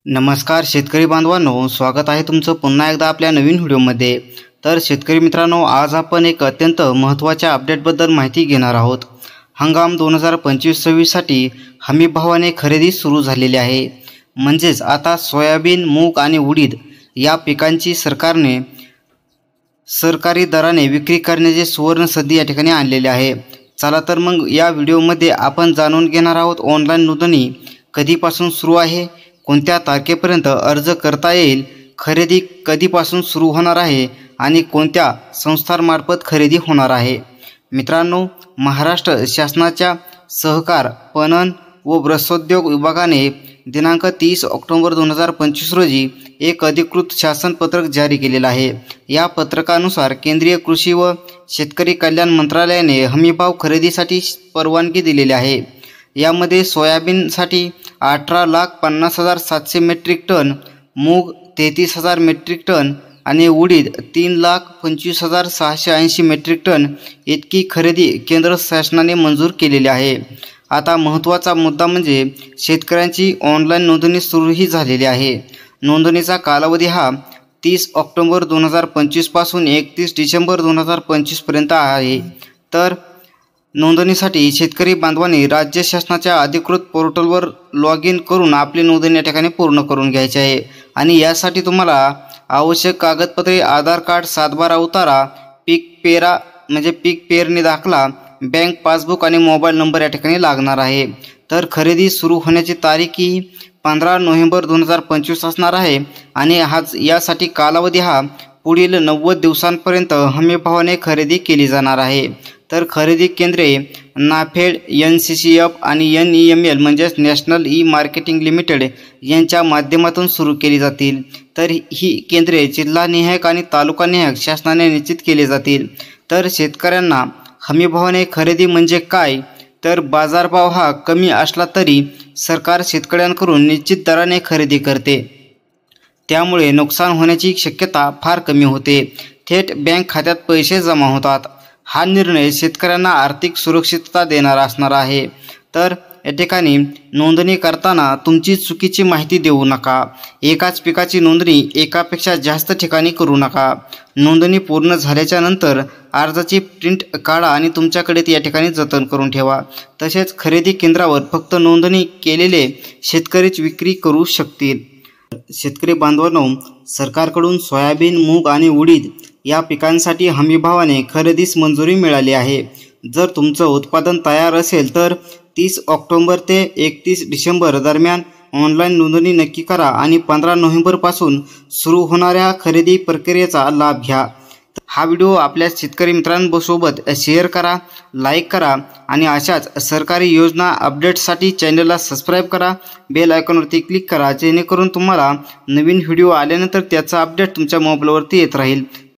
नमस्कार शेतकरी बांधवांनो, स्वागत आहे तुमचं पुन्हा एकदा आपल्या नवीन व्हिडिओमध्ये। तर शेतकरी मित्रांनो, आज आपण एक अत्यंत महत्त्वाच्या अपडेटबद्दल माहिती घेणार आहोत। हंगाम 2025-26 साठी हमी भावाने खरेदी सुरू झालेली आहे। म्हणजेच आता सोयाबीन, मूग आणि उडीद या पिकांची सरकारने सरकारी दराने विक्री करण्याचे सुवर्ण संधी या ठिकाणी आणलेले आहे। चला तर मग या व्हिडिओमध्ये आपण जाणून घेणार आहोत ऑनलाईन नोंदणी कधीपासून सुरू आहे, कोणत्या तारखेपर्यंत अर्ज करता येईल, खरेदी कधीपासून सुरू होणार आहे आणि कोणत्या संस्थांमार्फत खरेदी होणार आहे। मित्रांनो, महाराष्ट्र शासनाच्या सहकार, पणन व वस्त्रोद्योग विभागाने दिनांक 30 ऑक्टोबर 2025 रोजी एक अधिकृत शासन पत्रक जारी केलेलं आहे। या पत्रकानुसार केंद्रीय कृषी व शेतकरी कल्याण मंत्रालयाने हमीभाव खरेदीसाठी परवानगी दिलेली आहे। यामध्ये सोयाबीनसाठी 18,50,700 मेट्रिक टन, मूग 33,000 मेट्रिक टन आणि उडीद 3,25,680 मेट्रिक टन इतकी खरेदी केंद्र शासनाने मंजूर केलेली आहे। आता महत्त्वाचा मुद्दा म्हणजे शेतकऱ्यांची ऑनलाईन नोंदणी सुरूही झालेली आहे। नोंदणीचा कालावधी हा 30 ऑक्टोबर 2025 पासून 31 डिसेंबर 2025 पर्यंत आहे। तर नोंदणीसाठी शेतकरी बांधवांनी राज्य शासनाच्या अधिकृत पोर्टलवर लॉग इन करून आपली नोंदणी या ठिकाणी पूर्ण करून घ्यायची आहे। आणि यासाठी तुम्हाला आवश्यक कागदपत्रे आधार कार्ड, 7/12 उतारा, पीक पेरणी दाखला, बँक पासबुक आणि मोबाईल नंबर या ठिकाणी लागणार आहे। तर खरेदी सुरू होण्याची तारीख ही 15 नोव्हेंबर 2025 असणार आहे आणि यासाठी कालावधी हा पुढील 90 दिवसांपर्यंत हमीभावाने खरेदी केली जाणार आहे। तर खरेदी केंद्रे नाफेड, NCCF आणि NEML म्हणजेच नॅशनल ई मार्केटिंग लिमिटेड यांच्या माध्यमातून सुरू केली जातील। तर ही केंद्रे जिल्हानिहाय आणि तालुकानिहाय शासनाने निश्चित केली जातील। तर शेतकऱ्यांना हमीभावाने खरेदी म्हणजे काय, तर बाजारभाव हा कमी असला तरी सरकार शेतकऱ्यांकडून निश्चित दराने खरेदी करते, त्यामुळे नुकसान होण्याची शक्यता फार कमी होते। थेट बँक खात्यात पैसे जमा होतात। हा निर्णय शेतकऱ्यांना आर्थिक सुरक्षितता देणारा असणार आहे। तर या ठिकाणी नोंदणी करताना तुमची चुकीची माहिती देऊ नका। एकाच पिकाची नोंदणी एकापेक्षा जास्त ठिकाणी करू नका। नोंदणी पूर्ण झाल्याच्या नंतर अर्जाची प्रिंट काढा आणि तुमच्याकडे ती या ठिकाणी जतन करून ठेवा। तसेच खरेदी केंद्रावर फक्त नोंदणी केलेले शेतकरीच विक्री करू शकतील। शेतकरी बांधवांनो, सरकारकडून सोयाबीन, मूग आणि उडीद या पिकांसाठी हमीभावाने खरेदीस मंजुरी मिळाली आहे। जर तुमचं उत्पादन तयार असेल तर 30 ऑक्टोबर ते 31 डिसेंबर दरम्यान ऑनलाईन नोंदणी नक्की करा आणि 15 नोव्हेंबर पासून सुरू होणाऱ्या खरेदी प्रक्रियेचा लाभ घ्या। हा व्हिडिओ आपल्या शेतकरी मित्रांसोबत शेअर करा, लाईक करा आणि अशाच सरकारी योजना अपडेट्ससाठी चॅनलला सबस्क्राईब करा, बेल आयकॉनवरती क्लिक करा, जेणेकरून तुम्हाला नवीन व्हिडिओ आल्यानंतर त्याचा अपडेट तुमच्या मोबाईलवरती येत राहील।